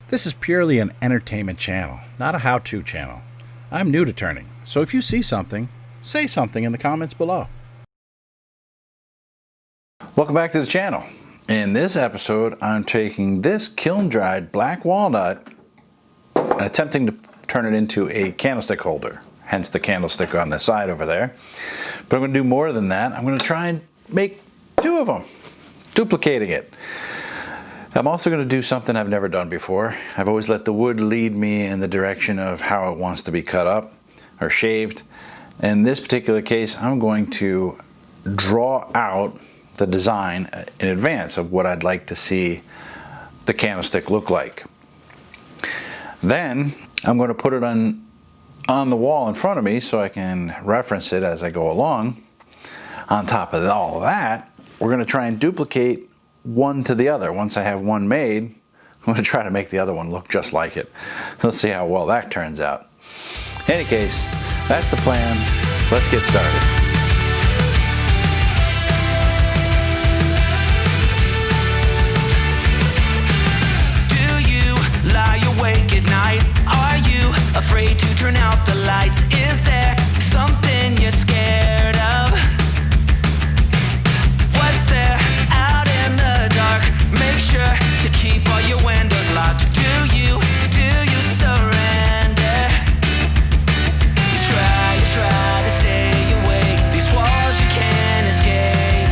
This is purely an entertainment channel, not a how-to channel. I'm new to turning, so if you see something, say something in the comments below. Welcome back to the channel. In this episode, I'm taking this kiln-dried black walnut and attempting to turn it into a candlestick holder, hence the candlestick on the side over there. But I'm going to do more than that. I'm going to try and make two of them, duplicating it. I'm also going to do something I've never done before. I've always let the wood lead me in the direction of how it wants to be cut up or shaved. In this particular case, I'm going to draw out the design in advance of what I'd like to see the candlestick look like. Then I'm going to put it on the wall in front of me so I can reference it as I go along. On top of all that, we're going to try and duplicate one to the other. Once I have one made, I'm going to try to make the other one look just like it. Let's see how well that turns out. In any case, that's the plan. Let's get started. Do you lie awake at night? Are you afraid to turn out the lights? Is there something you're scared of? What's there out in the dark? Make sure to keep all your windows locked. Do you surrender? You try to stay awake. These walls you can't escape.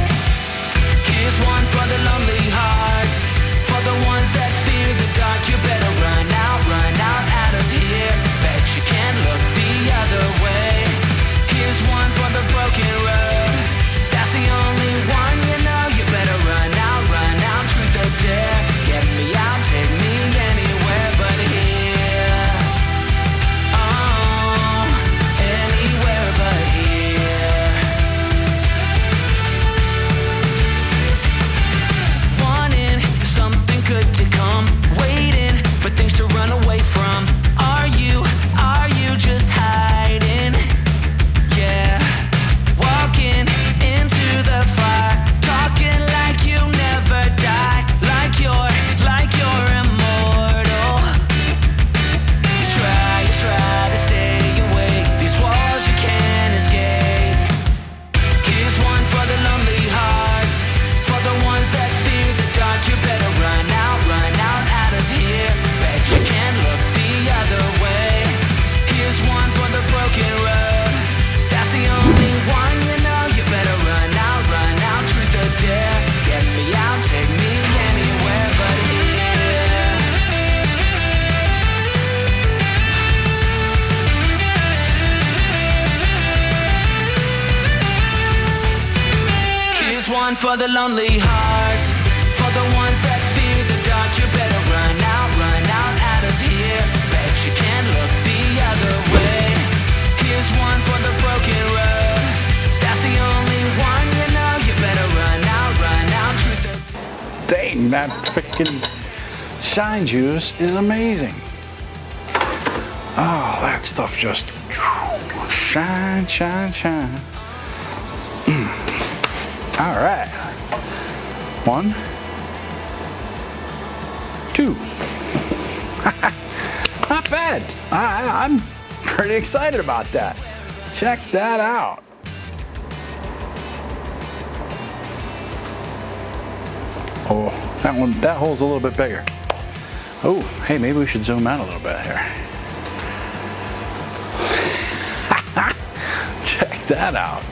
Here's one for the lonely hearts, for the ones that fear the dark. You better run out of here. Bet you can't look the other way. Here's one for the broken road. That's the only one you know. You better run out, truth or dare. Get me out, take me anywhere but here. Oh, anywhere but here. Wanting something good to come, waiting for things to run away from. Are you just hiding? Yeah, walking into the fire, talking like you never die, like you're immortal. You try to stay awake. These walls you can't escape. Here's one for the lonely hearts, for the ones that fear the dark. You better run out of here. Bet you can't look the other way. Here's one for the broken road. That's the only one you know. You better run out, truth or dare. Get me out, take me anywhere but here. Here's one for the lonely hearts, for the ones that fear the dark. You better run out of here. Bet you can't look the other way. Here's one for the broken road. That's the only one you know. You better run out, truth or dare. Dang, that freaking shine juice is amazing. Oh, that stuff just shine. All right. 1, 2. Not bad. I'm pretty excited about that. Check that out. Oh, that hole's a little bit bigger. Oh, hey, maybe we should zoom out a little bit here. Check that out.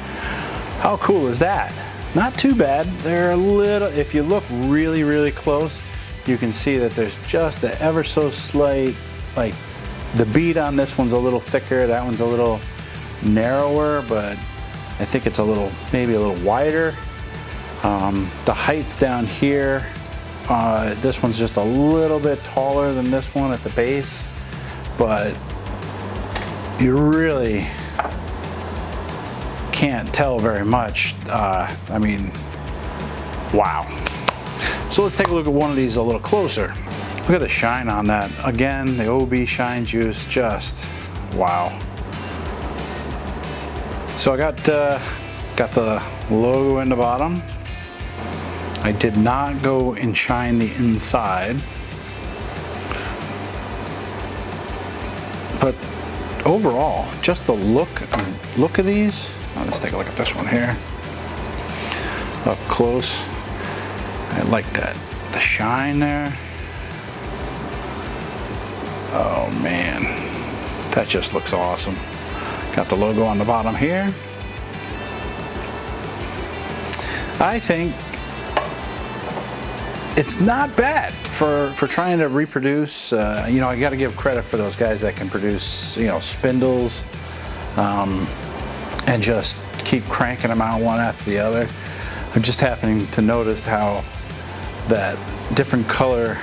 How cool is that? Not too bad. They're a little, if you look really close, you can see that there's just an ever so slight, like the bead on this one's a little thicker, that one's a little narrower, but I think it's maybe a little wider. The height down here, this one's just a little bit taller than this one at the base, but you really can't tell very much. I mean, wow. So let's take a look at one of these a little closer. Look at the shine on that. Again, the OB shine juice, just wow. So I got the logo in the bottom. I did not go and shine the inside. But overall, just the look of these. Let's take a look at this one here. Up close. I like that. The shine there. Oh man, that just looks awesome. Got the logo on the bottom here. I think it's not bad for trying to reproduce. You know, I got to give credit for those guys that can produce, you know, spindles and just keep cranking them out one after the other. I'm just happening to notice how that different color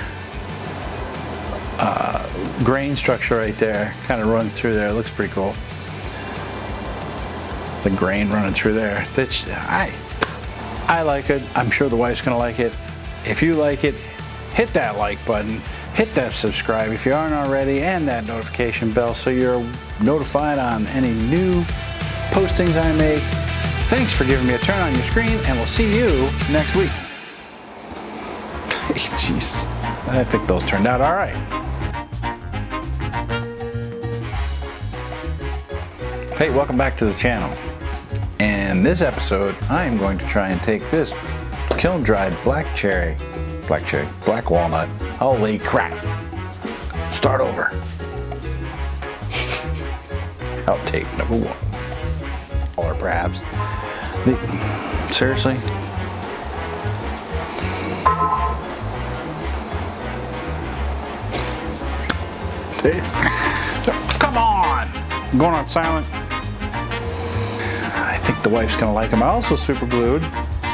grain structure right there kind of runs through there. It looks pretty cool. The grain running through there. I like it. I'm sure the wife's gonna like it. If you like it, hit that like button, hit that subscribe if you aren't already, and that notification bell so you're notified on any new postings I make. Thanks for giving me a turn on your screen, and we'll see you next week. Jeez, I think those turned out all right. Hey, welcome back to the channel. In this episode, I am going to try and take this kiln-dried black walnut. Holy crap! Start over. Outtake number 1, or perhaps seriously. Come on! I'm going on silent. I think the wife's gonna like them. I also super glued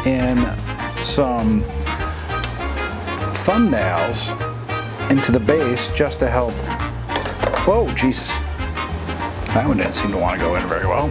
in some thumbnails into the base just to help. Whoa, Jesus. That one didn't seem to want to go in very well.